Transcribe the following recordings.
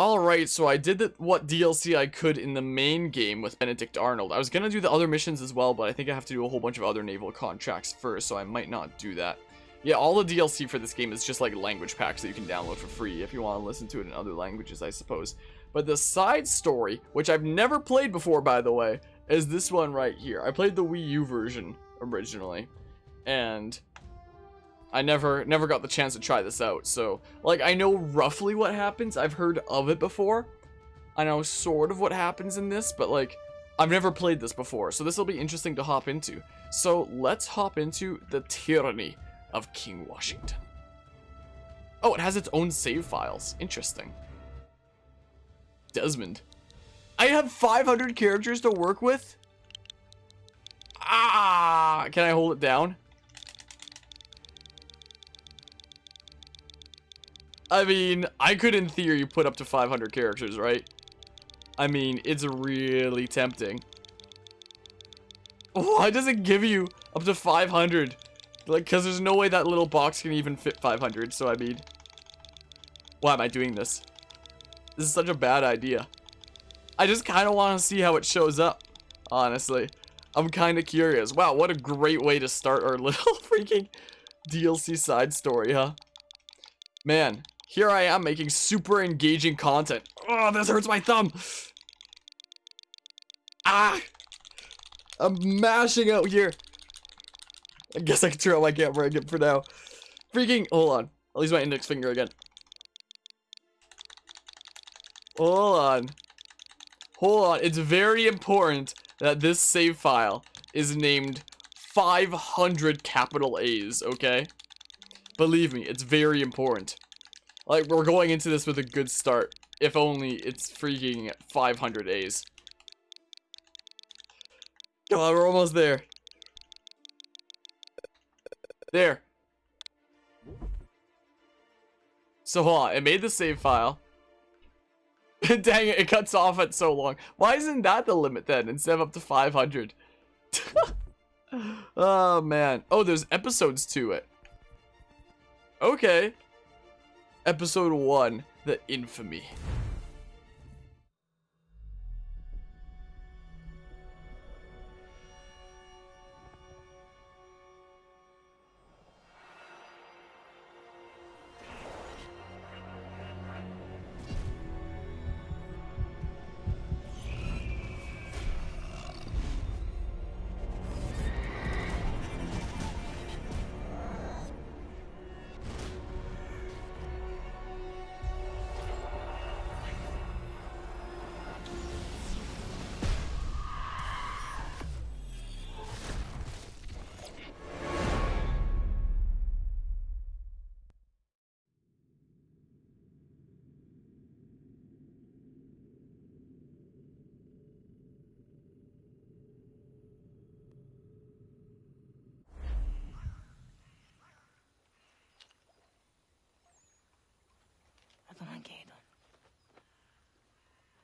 Alright, so I did what DLC I could in the main game with Benedict Arnold. I was gonna do the other missions as well, but I think I have to do a whole bunch of other naval contracts first, so I might not do that. Yeah, all the DLC for this game is just like language packs that you can download for free if you want to listen to it in other languages, I suppose. But the side story, which I've never played before, by the way, is this one right here. I played the Wii U version originally, and I never got the chance to try this out. So, like, I know roughly what happens. I've heard of it before. I know sort of what happens in this, but, like, I've never played this before. So this will be interesting to hop into. So, let's hop into the Tyranny of King Washington. Oh, it has its own save files. Interesting. Desmond. I have 500 characters to work with? Ah! Can I hold it down? I mean, I could in theory put up to 500 characters, right? I mean, it's really tempting. Why does it give you up to 500? Like, because there's no way that little box can even fit 500, so I mean... Why am I doing this? This is such a bad idea. I just kind of want to see how it shows up, honestly. I'm kind of curious. Wow, what a great way to start our little freaking DLC side story, huh? Man, here I am making super engaging content. Oh, this hurts my thumb. Ah! I'm mashing out here. I guess I can turn on my camera again for now. Freaking, hold on. I'll use my index finger again. Hold on. Hold on. It's very important that this save file is named 500 capital A's, okay? Believe me, it's very important. Like, we're going into this with a good start. If only it's freaking 500 A's. Come on, we're almost there. There. So hold on, it made the save file. Dang it, it cuts off at so long. Why isn't that the limit then, instead of up to 500? Oh, man. Oh, there's episodes to it. Okay. Episode 1, The Infamy.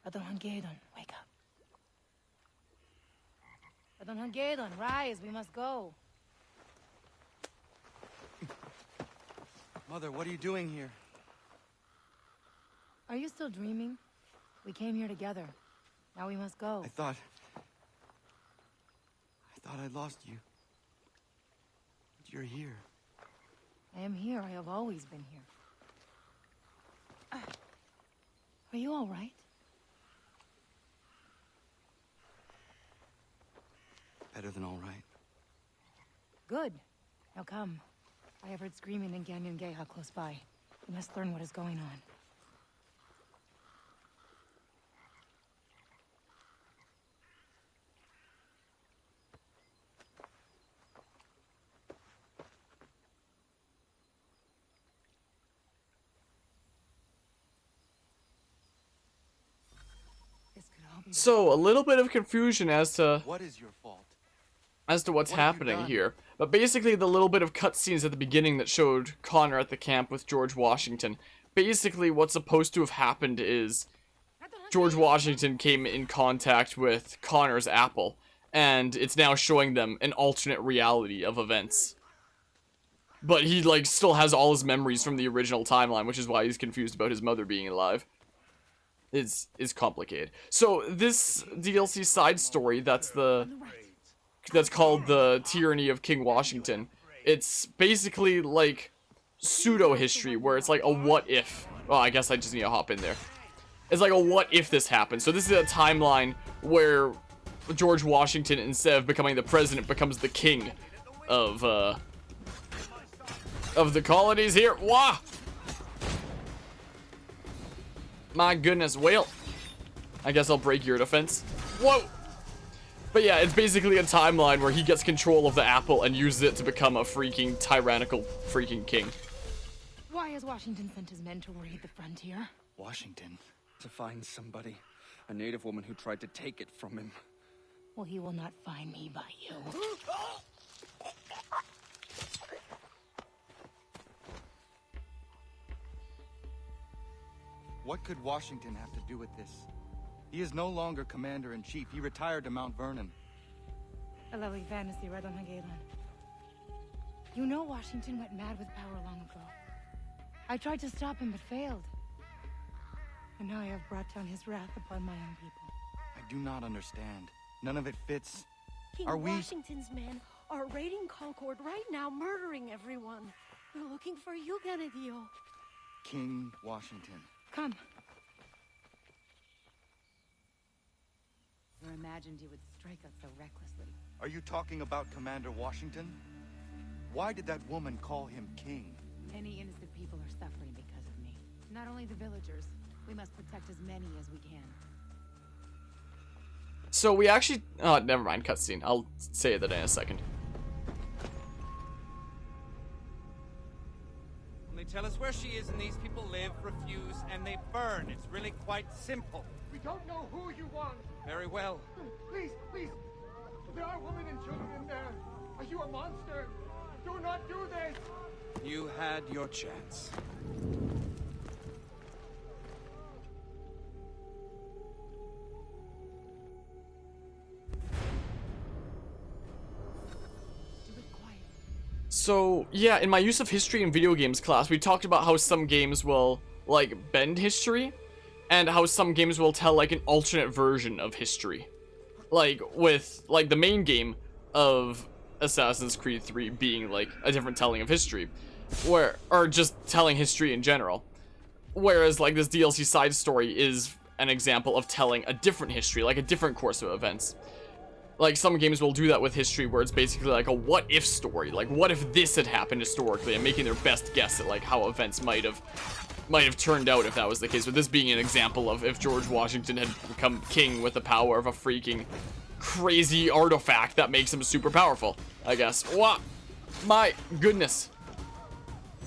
Adonhangedon, wake up. Adonhangedon, rise, we must go. Mother, what are you doing here? Are you still dreaming? We came here together. Now we must go. I thought I lost you. But you're here. I am here. I have always been here. Are you all right? Better than all right. Good. Now come. I have heard screaming in Ganyan Geha close by. We must learn what is going on. This could all be... So, a little bit of confusion as to What is your fault? what's What have you happening done? here. But basically, the little bit of cutscenes at the beginning that showed Connor at the camp with George Washington. Basically, what's supposed to have happened is George Washington came in contact with Connor's apple, and it's now showing them an alternate reality of events. But he, like, still has all his memories from the original timeline, which is why he's confused about his mother being alive. is complicated. So this DLC side story that's called the Tyranny of King Washington. It's basically like pseudo history where it's like a what if. Oh, I guess I just need to hop in there. It's like a what if this happened. So this is a timeline where George Washington, instead of becoming the president, becomes the king of the colonies here. Wah! My goodness, whale. I guess I'll break your defense. Whoa! But yeah, it's basically a timeline where he gets control of the apple and uses it to become a freaking tyrannical freaking king. Why has Washington sent his men to raid the frontier? Washington. To find somebody. A native woman who tried to take it from him. Well, he will not find me by you. What could Washington have to do with this? He is no longer commander-in-chief. He retired to Mount Vernon. A lovely fantasy right on the Galen. You know Washington went mad with power long ago. I tried to stop him but failed. And now I have brought down his wrath upon my own people. I do not understand. None of it fits. King Are we... Washington's men are raiding Concord right now, murdering everyone. They're looking for you, Ganadio. King Washington. Come. Never imagined you would strike us so recklessly. Are you talking about Commander Washington? Why did that woman call him king? Many innocent people are suffering because of me. Not only the villagers. We must protect as many as we can. So we actually... Oh, never mind, cutscene. I'll say that in a second. When they tell us where she is and these people live, refuse, and they burn. It's really quite simple. We don't know who you want. Very well. Please, please. There are women and children in there. Are you a monster? Do not do this. You had your chance. So, yeah, in my use of history in video games class, we talked about how some games will, like, bend history, and how some games will tell, like, an alternate version of history. Like, with, like, the main game of Assassin's Creed 3 being, like, a different telling of history. Or just telling history in general. Whereas, like, this DLC side story is an example of telling a different history, like a different course of events. Like, some games will do that with history where it's basically like a what-if story. Like, what if this had happened historically, and making their best guess at, like, how events might have turned out if that was the case. With this being an example of if George Washington had become king with the power of a freaking crazy artifact that makes him super powerful, I guess. Wow, my goodness.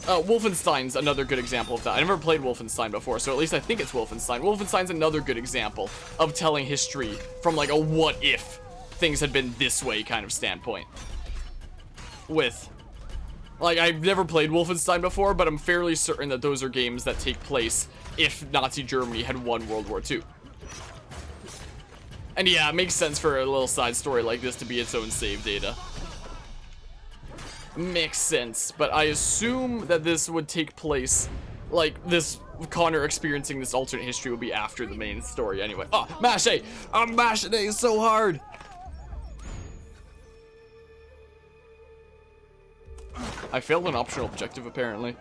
Wolfenstein's another good example of that. I never played Wolfenstein before, so at least I think it's Wolfenstein. Wolfenstein's another good example of telling history from, like, a what-if things had been this way kind of standpoint. With, like, I've never played Wolfenstein before, but I'm fairly certain that those are games that take place if Nazi Germany had won World War II. And yeah, it makes sense for a little side story like this to be its own save data. Makes sense, but I assume that this would take place, like, this Connor experiencing this alternate history would be after the main story anyway. Oh, mash A! I'm mashing A so hard! I failed an optional objective, apparently.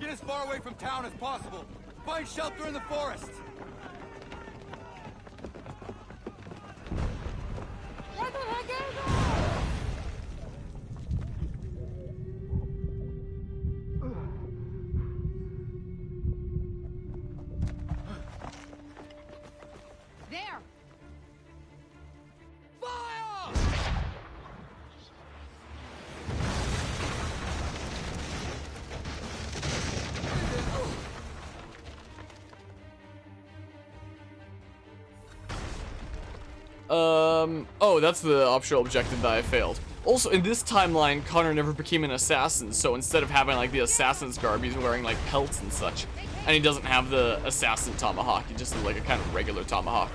Get as far away from town as possible. Find shelter in the forest. Where the heck is it? There! Oh, that's the optional objective that I failed. Also, in this timeline, Connor never became an assassin, so instead of having, like, the assassin's garb, he's wearing, like, pelts and such. And he doesn't have the assassin tomahawk, he just has, like, a kind of regular tomahawk.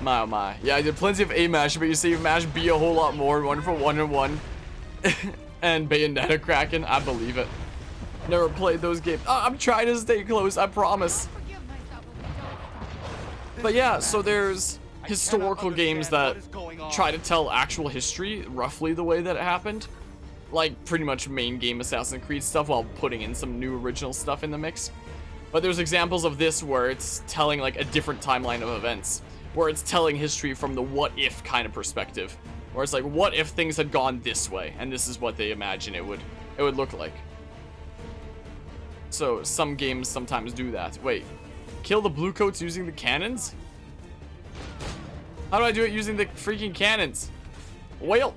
My oh my. Yeah, I did plenty of A mash, but you save mash B a whole lot more, 1-for-1-1. And Bayonetta Kraken, I believe it. Never played those games. I'm trying to stay close, I promise. Forgive myself if we don't But yeah, so there's historical games that What is going on? try to tell actual history roughly the way that it happened. Like pretty much main game Assassin's Creed stuff while putting in some new original stuff in the mix. But there's examples of this where it's telling like a different timeline of events. Where it's telling history from the what if kind of perspective. Where it's like, what if things had gone this way? And this is what they imagine it would look like. So some games sometimes do that. Wait, kill the bluecoats using the cannons? How do I do it using the freaking cannons? Well.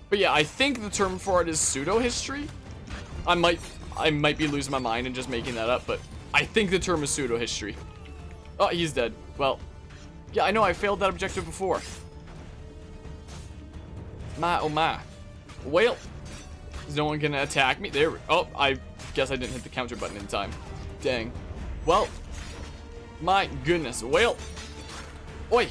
But yeah, I think the term for it is pseudo history. I might be losing my mind and just making that up, but I think the term is pseudo history. Oh, he's dead. Well, yeah, I know I failed that objective before. My oh my. Well, is no one gonna attack me? There. Oh, I guess I didn't hit the counter button in time. Dang. Well, my goodness. Well, oi.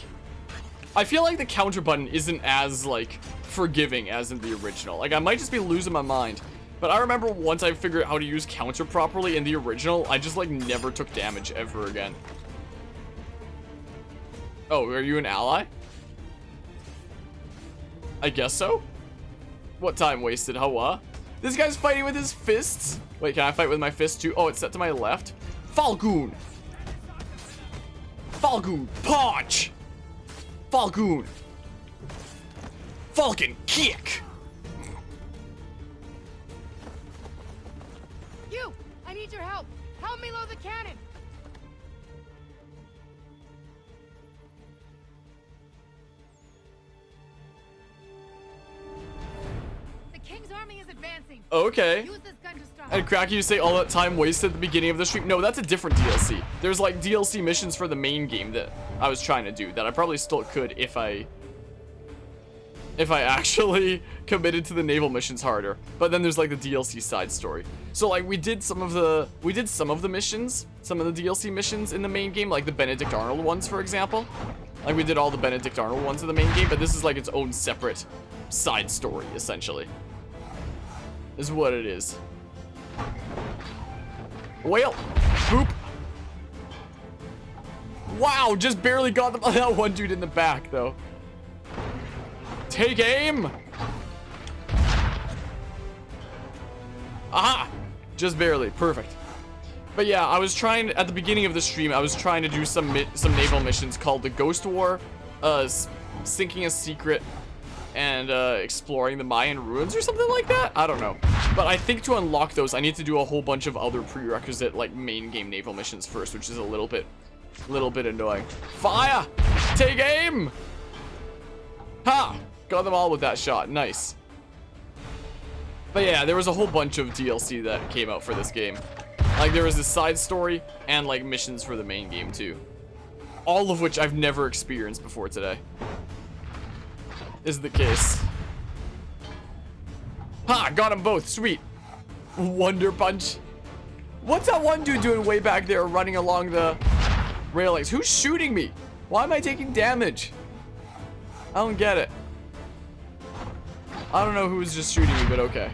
I feel like the counter button isn't as like forgiving as in the original. Like I might just be losing my mind. But I remember once I figured out how to use counter properly in the original, I just like never took damage ever again. Oh, are you an ally? I guess so. What time wasted, huh? This guy's fighting with his fists. Wait, can I fight with my fist too? Oh, it's set to my left. Falgoon. Falgoon, punch. Falgoon. Falcon, kick. You! I need your help! Help me load the cannon! The King's army is advancing. Okay. Use this gun to stop. And Cracky, you say all that time wasted at the beginning of the stream? No, that's a different DLC. There's like DLC missions for the main game that I was trying to do that I probably still could if I actually committed to the naval missions harder. But then there's like the DLC side story. So like we did some of the missions, some of the DLC missions in the main game, like the Benedict Arnold ones, for example. Like we did all the Benedict Arnold ones in the main game, but this is like its own separate side story, essentially. Is what it is. Well, boop. Wow, just barely got them. That one dude in the back, though. Take aim. Aha! Just barely. Perfect. But yeah, I was trying, at the beginning of the stream, I was trying to do some naval missions called the Ghost War, Sinking a Secret, and exploring the Mayan ruins or something like that. I don't know. But I think to unlock those, I need to do a whole bunch of other prerequisite, like, main game naval missions first, which is a little bit annoying. Fire! Take aim! Ha! Got them all with that shot. Nice. But yeah, there was a whole bunch of DLC that came out for this game. Like, there was this side story and, like, missions for the main game, too. All of which I've never experienced before today. Is the case. Ha! Got them both. Sweet. Wonder Punch. What's that one dude doing way back there running along the railings? Who's shooting me? Why am I taking damage? I don't get it. I don't know who's just shooting me, but okay.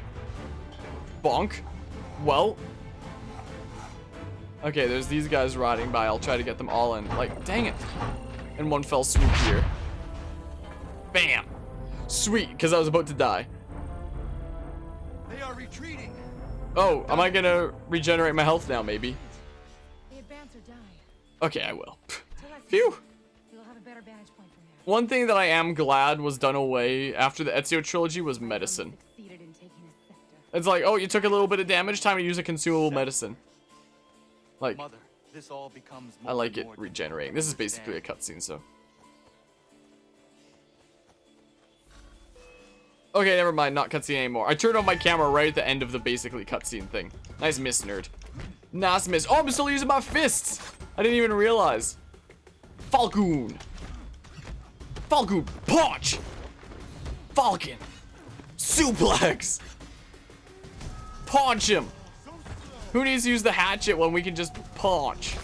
Bonk. Well. Okay, there's these guys riding by. I'll try to get them all in. Like, dang it. In one fell swoop here. Bam. Sweet, because I was about to die. They are retreating. Oh, am I gonna regenerate my health now, maybe? They advance or die. Okay, I will. Phew. You'll have a better vantage point from there. One thing that I am glad was done away after the Ezio trilogy was medicine. Succeeded in taking his scepter. It's like, oh, you took a little bit of damage, time to use a consumable medicine. Like, Mother, this all becomes I more like and it more regenerating. difficult This is to basically a understand. cutscene, so. Okay, never mind, not cutscene anymore. I turned off my camera right at the end of the basically cutscene thing. Nice miss, nerd. Nice miss. Oh, I'm still using my fists. I didn't even realize. Falcon. Falcon. Punch. Falcon. Suplex. Punch him. Who needs to use the hatchet when we can just punch?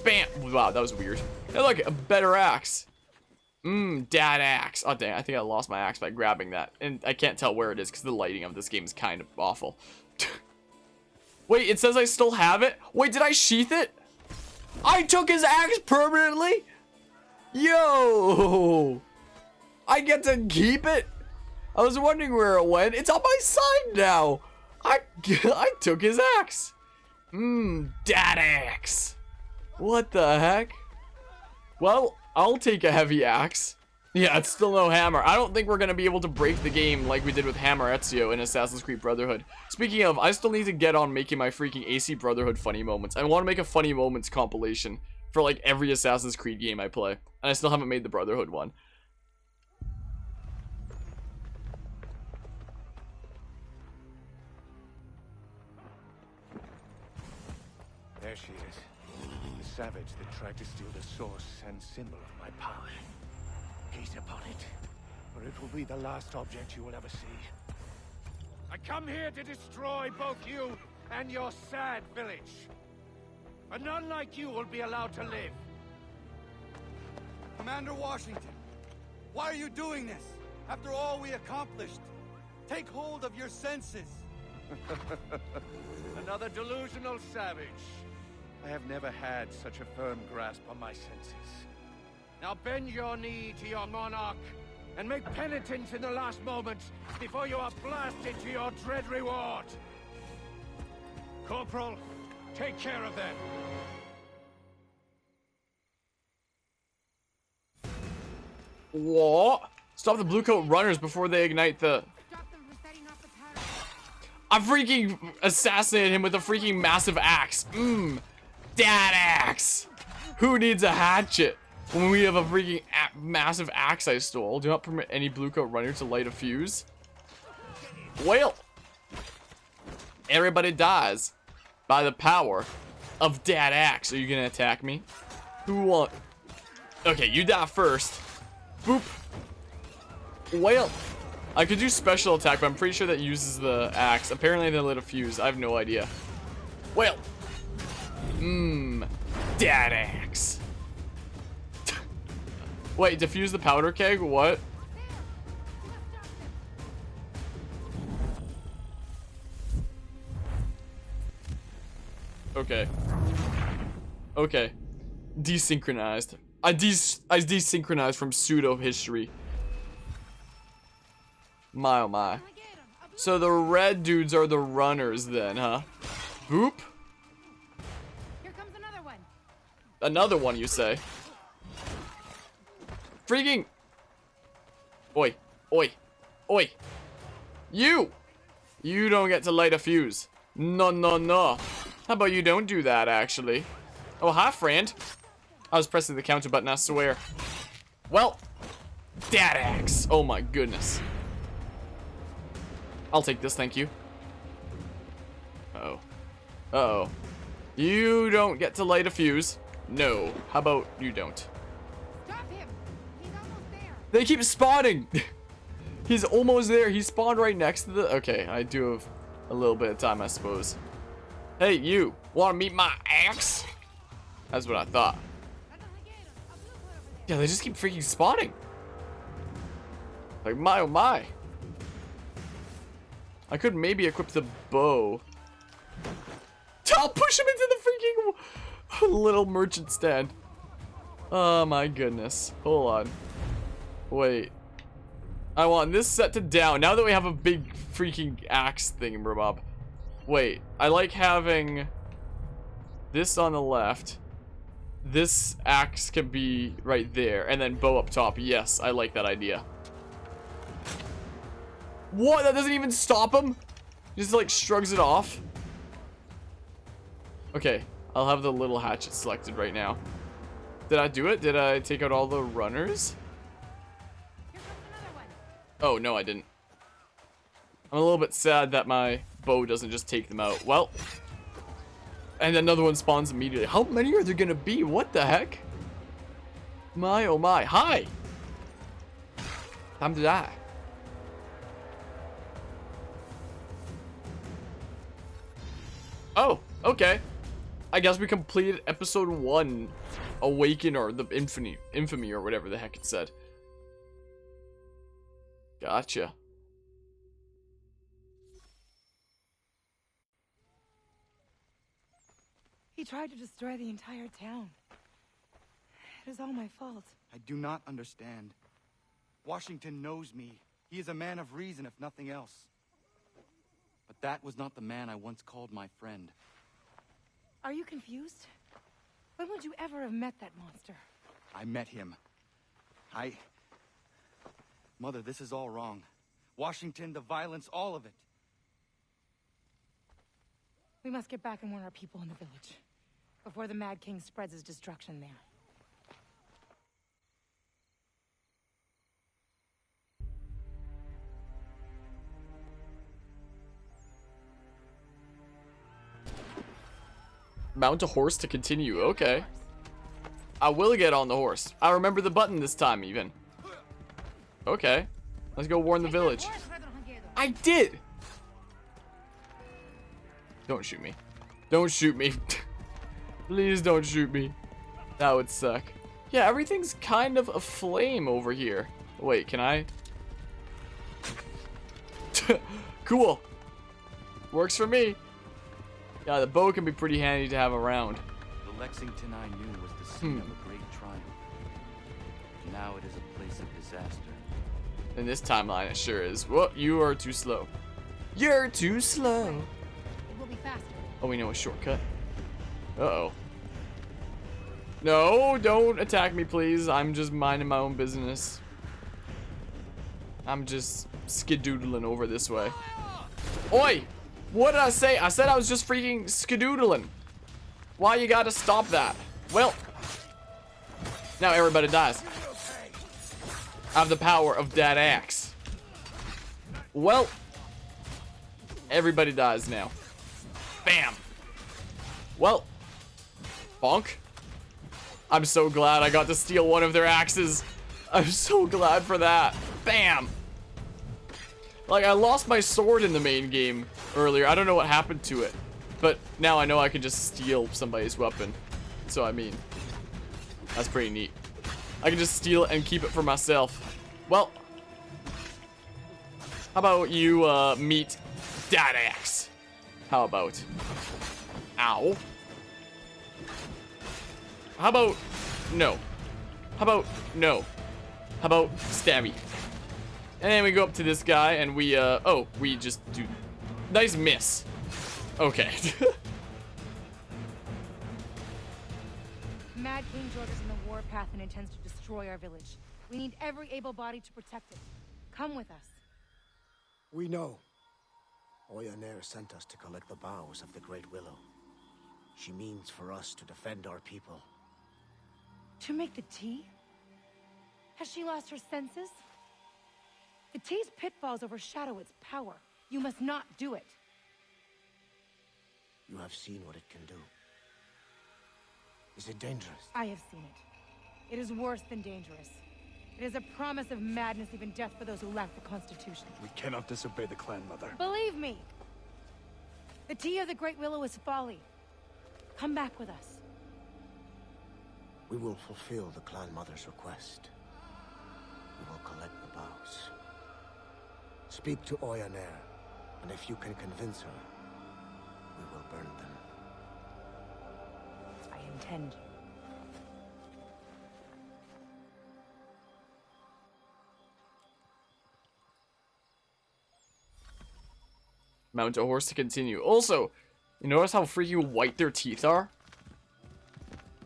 Bam. Wow, that was weird. Hey, look, a better axe. Dad axe. Oh, dang, I think I lost my axe by grabbing that. And I can't tell where it is because the lighting of this game is kind of awful. Wait, it says I still have it? Wait, did I sheath it? I took his axe permanently? Yo! I get to keep it? I was wondering where it went. It's on my side now. I took his axe. Dad axe. What the heck? Well, I'll take a heavy axe. Yeah, it's still no hammer. I don't think we're gonna be able to break the game like we did with Hammer Ezio in Assassin's Creed Brotherhood. Speaking of, I still need to get on making my freaking AC Brotherhood funny moments. I want to make a funny moments compilation for like every Assassin's Creed game I play. And I still haven't made the Brotherhood one. There she is. The savage that tried to steal the source and symbol of my power. Gaze upon it, or it will be the last object you will ever see. I come here to destroy both you and your sad village. And none like you will be allowed to live. Commander Washington, why are you doing this? After all we accomplished, take hold of your senses. Another delusional savage. I have never had such a firm grasp on my senses. Now bend your knee to your monarch, and make penitence in the last moments before you are blasted to your dread reward. Corporal, take care of them. What? Stop the blue coat runners before they ignite the... I freaking assassinated him with a freaking massive axe. Dad axe. Who needs a hatchet when we have a freaking massive axe I stole? Do not permit any blue coat runner to light a fuse. Well, everybody dies by the power of Dad axe. Are you gonna attack me? Who want? Okay, you die first. Boop. Well, I could do special attack, but I'm pretty sure that uses the axe. Apparently they lit a fuse. I have no idea. Well. Dad axe. Wait, defuse the powder keg? What? Okay. Okay. Desynchronized. I desynchronized from pseudo history. My oh my. So the red dudes are the runners then, huh? Boop. Here comes another one. Another one, you say? Freaking. Oi. Oi. Oi. You don't get to light a fuse. No, no, no. How about you don't do that, actually? Oh, hi, friend. I was pressing the counter button, I swear. Well. Dad axe. Oh my goodness. I'll take this, thank you. Uh-oh. Uh-oh. You don't get to light a fuse. No. How about you don't? Stop him. He's almost there. They keep spawning. He's almost there. He spawned right next to the... Okay, I do have a little bit of time, I suppose. Hey, you. Want to meet my axe? That's what I thought. Yeah, they just keep freaking spawning. Like, my oh my. I could maybe equip the bow. I'll push him into the freaking little merchant stand. Oh my goodness. Hold on. Wait. I want this set to down. Now that we have a big freaking axe thing, Bob. Wait. I like having this on the left. This axe can be right there. And then bow up top. Yes, I like that idea. What? That doesn't even stop him? Just like shrugs it off. Okay, I'll have the little hatchet selected right now. Did I do it? Did I take out all the runners? Oh, no, I didn't. I'm a little bit sad that my bow doesn't just take them out. Well, and another one spawns immediately. How many are there gonna be? What the heck? My oh my. Hi! Time to die. Oh, okay. I guess we completed episode 1, Awaken, or the infamy, or whatever the heck it said. Gotcha. He tried to destroy the entire town. It is all my fault. I do not understand. Washington knows me. He is a man of reason, if nothing else. But that was not the man I once called my friend. Are you confused? When would you ever have met that monster? I met him. Mother, this is all wrong. Washington, the violence, all of it. We must get back and warn our people in the village. Before the Mad King spreads his destruction there. Mount a horse to continue. Okay. I will get on the horse. I remember the button this time, even. Okay. Let's go warn the village. I did! Don't shoot me. Don't shoot me. Please don't shoot me. That would suck. Yeah, everything's kind of aflame over here. Wait, can I? Cool. Works for me. Yeah, the bow can be pretty handy to have around. The Lexington I knew was the scene of a great triumph. Now it is a place of disaster. In this timeline, it sure is. Whoa, you are too slow. You're too slow. It will be faster. Oh, we know a shortcut. Uh-oh. No, don't attack me, please. I'm just minding my own business. I'm just skidoodling over this way. Oi! What did I say? I said I was just freaking skidoodling. Why you gotta stop that? Well, now everybody dies. I have the power of that axe. Well, everybody dies now. Bam. Well, bonk. I'm so glad I got to steal one of their axes. I'm so glad for that. Bam. Like, I lost my sword in the main game earlier. I don't know what happened to it. But now I know I can just steal somebody's weapon. So, I mean, that's pretty neat. I can just steal it and keep it for myself. Well, how about you meet that axe? How about? Ow. How about no? How about no? How about stabby? And then we go up to this guy and we oh, we just do nice miss. Okay. Mad King George is in the warpath and intends to destroy our village. We need every able body to protect it. Come with us. We know. Oyonnaire sent us to collect the boughs of the Great Willow. She means for us to defend our people. To make the tea? Has she lost her senses? The tea's pitfalls overshadow its power. You must not do it. You have seen what it can do. Is it dangerous? I have seen it. It is worse than dangerous. It is a promise of madness, even death for those who lack the Constitution. We cannot disobey the Clan Mother. Believe me! The tea of the Great Willow is folly. Come back with us. We will fulfill the Clan Mother's request. We will collect the boughs. Speak to Oyonnaire, and if you can convince her, we will burn them. I intend. Mount a horse to continue. Also, you notice how freaking white their teeth are?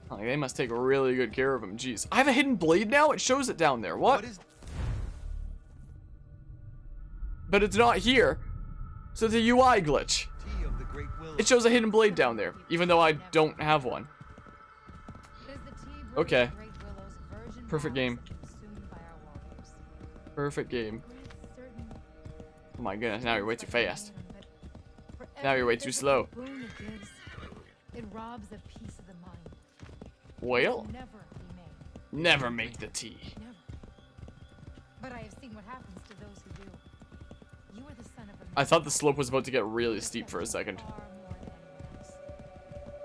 Like, they must take really good care of them. Jeez. I have a hidden blade now? It shows it down there. What? But it's not here. So it's a UI glitch. It shows a hidden blade down there, even though I don't have one. Okay. Perfect game. Perfect game. Oh my goodness, now you're way too fast. Now you're way too slow. It robs a piece of the mind. Well, Never be made. never make the tea. Never. But I have seen what happens to those who do. You are the son of a I thought the slope was about to get really steep for a second. far more than anyone else.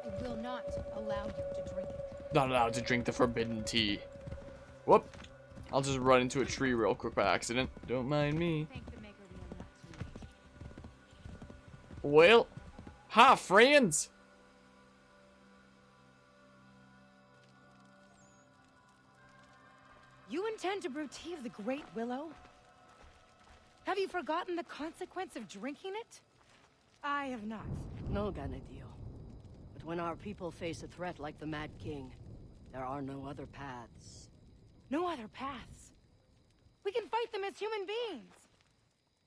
I will not allow you to drink it. Not allowed to drink the forbidden tea. Whoop. I'll just run into a tree real quick by accident. Don't mind me. Thank the maker we are not too late. Well, hi friends. You intend to brew tea of the Great Willow? Have you forgotten the consequence of drinking it? I have not. No, Ganadio. But when our people face a threat like the Mad King, there are no other paths. No other paths. We can fight them as human beings.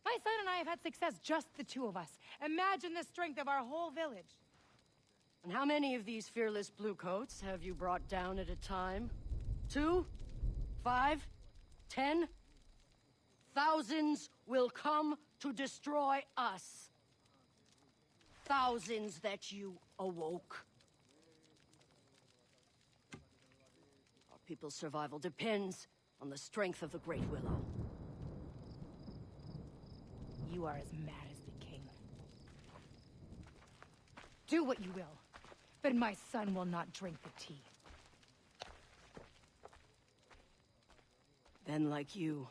My son and I have had success, just the two of us. Imagine the strength of our whole village. And how many of these fearless bluecoats have you brought down at a time? 2? 5? 10? Thousands will come to destroy us. Thousands that you awoke. Our people's survival depends on the strength of the Great Willow. You are as mad as the king. Do what you will, but my son will not drink the tea. Then, like you,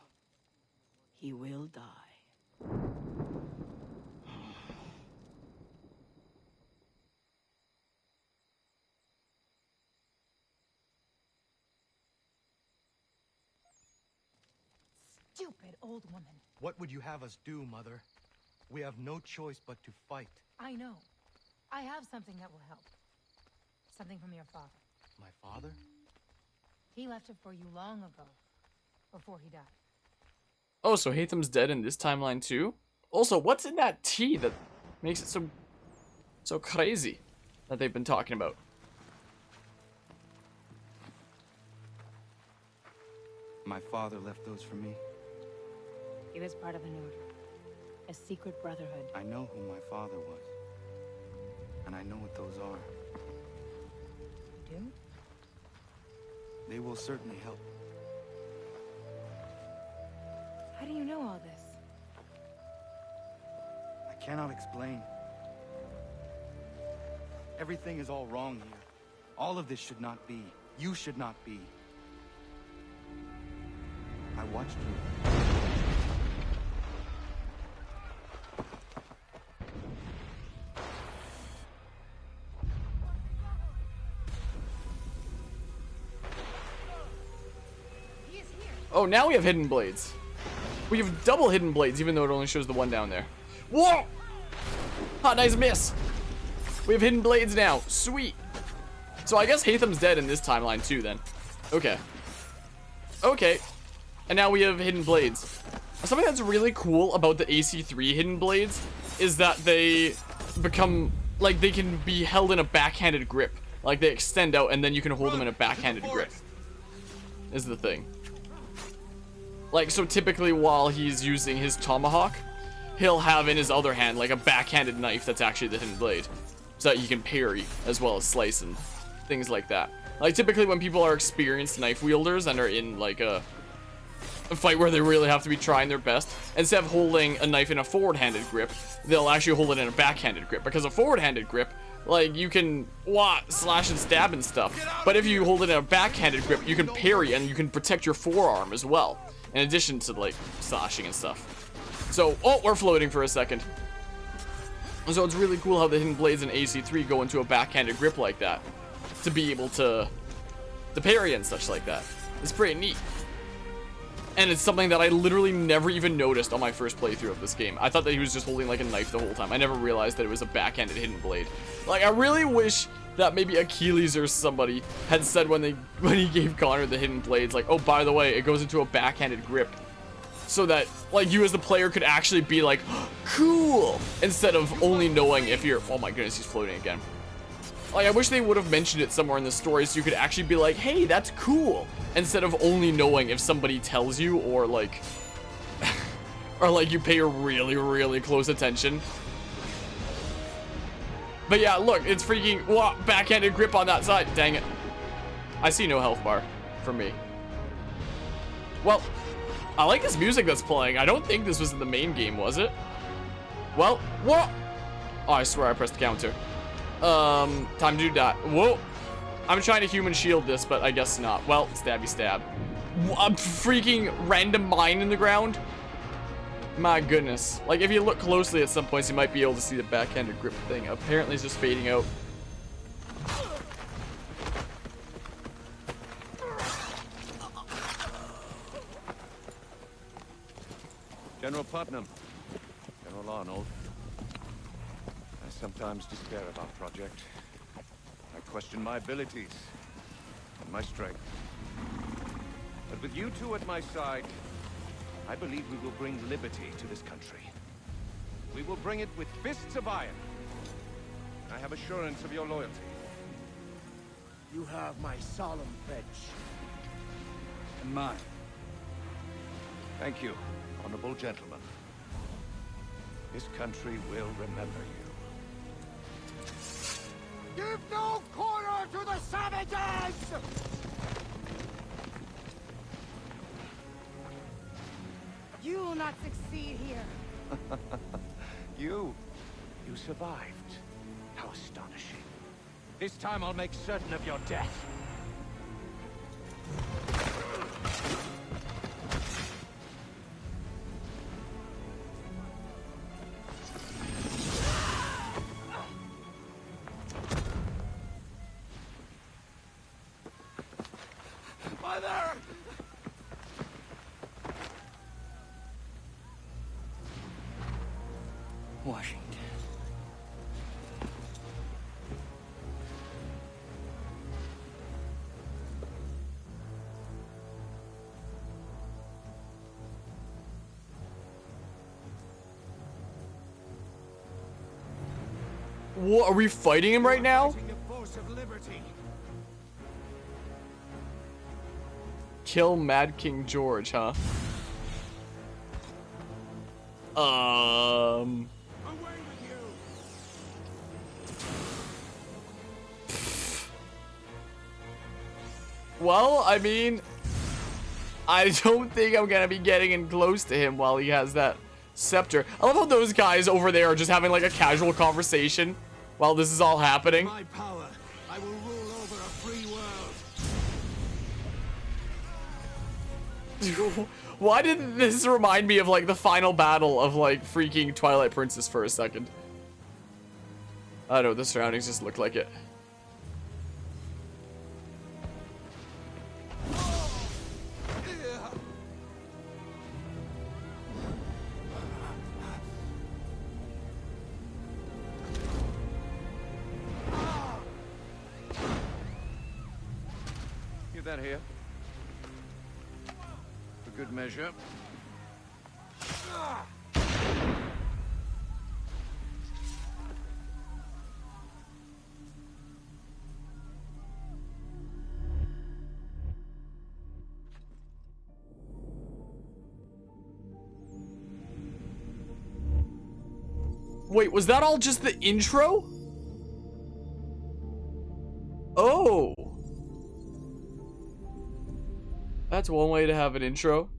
he will die. Stupid old woman. What would you have us do, Mother? We have no choice but to fight. I know. I have something that will help. Something from your father. My father? He left it for you long ago, before he died. Oh, so Hatham's dead in this timeline too? Also, what's in that tea that makes it so crazy that they've been talking about? My father left those for me. He was part of an order. A secret brotherhood. I know who my father was. And I know what those are. You do? They will certainly help. How do you know all this? I cannot explain. Everything is all wrong here. All of this should not be. You should not be. I watched you. Oh, now we have hidden blades. We have double hidden blades, even though it only shows the one down there. Whoa! Hot, nice miss. We have hidden blades now. Sweet. So I guess Hatham's dead in this timeline too, then. Okay. Okay. And now we have hidden blades. Something that's really cool about the AC3 hidden blades is that they become, like, they can be held in a backhanded grip. Like, they extend out and then you can hold them in a backhanded grip. Is the thing. Like, so typically while he's using his tomahawk, he'll have in his other hand, like, a backhanded knife that's actually the hidden blade. So that he can parry, as well as slice and things like that. Like, typically when people are experienced knife wielders and are in, like, a fight where they really have to be trying their best, instead of holding a knife in a forward-handed grip, they'll actually hold it in a backhanded grip. Because a forward-handed grip, like, you can, slash and stab and stuff. But if you hold it in a backhanded grip, you can parry and you can protect your forearm as well. In addition to, like, slashing and stuff. So, oh, we're floating for a second. So it's really cool how the hidden blades in AC3 go into a backhanded grip like that. To be able to parry and such like that. It's pretty neat. And it's something that I literally never even noticed on my first playthrough of this game. I thought that he was just holding, like, a knife the whole time. I never realized that it was a backhanded hidden blade. Like, I really wish that maybe Achilles or somebody had said when he gave Connor the hidden blades, like, oh, by the way, it goes into a backhanded grip. So that, like, you as the player could actually be like, cool, instead of only knowing if you're, oh my goodness, he's floating again. Like, I wish they would have mentioned it somewhere in the story so you could actually be like, hey, that's cool, instead of only knowing if somebody tells you, or like, or like you pay really, really close attention. But yeah, look, it's freaking, backhanded grip on that side. Dang it. I see no health bar for me. Well, I like this music that's playing. I don't think this was in the main game, was it? Well, whoa. Oh, I swear I pressed counter. Time to do that. Whoa. I'm trying to human shield this, but I guess not. Well, stabby stab. A freaking random mine in the ground. My goodness. Like, if you look closely at some points, you might be able to see the backhanded grip thing. Apparently, it's just fading out. General Putnam. General Arnold. I sometimes despair of our project. I question my abilities and my strength. But with you two at my side, I believe we will bring liberty to this country. We will bring it with fists of iron. I have assurance of your loyalty. You have my solemn pledge. And mine. Thank you, honorable gentlemen. This country will remember you. Give no quarter to the savages! You will not succeed here. You survived. How astonishing. This time I'll make certain of your death. Mother! Washington. What, are we fighting him right now? The force of liberty. Kill Mad King George, huh? Away with you! Well, I mean, I don't think I'm gonna be getting in close to him while he has that scepter. I love how those guys over there are just having like a casual conversation while this is all happening. My power, I will rule over a free world. Why did this remind me of like the final battle of like freaking Twilight Princess for a second? I don't know, the surroundings just look like it. Give that here. For good measure. Wait, was that all just the intro? Oh. That's one way to have an intro.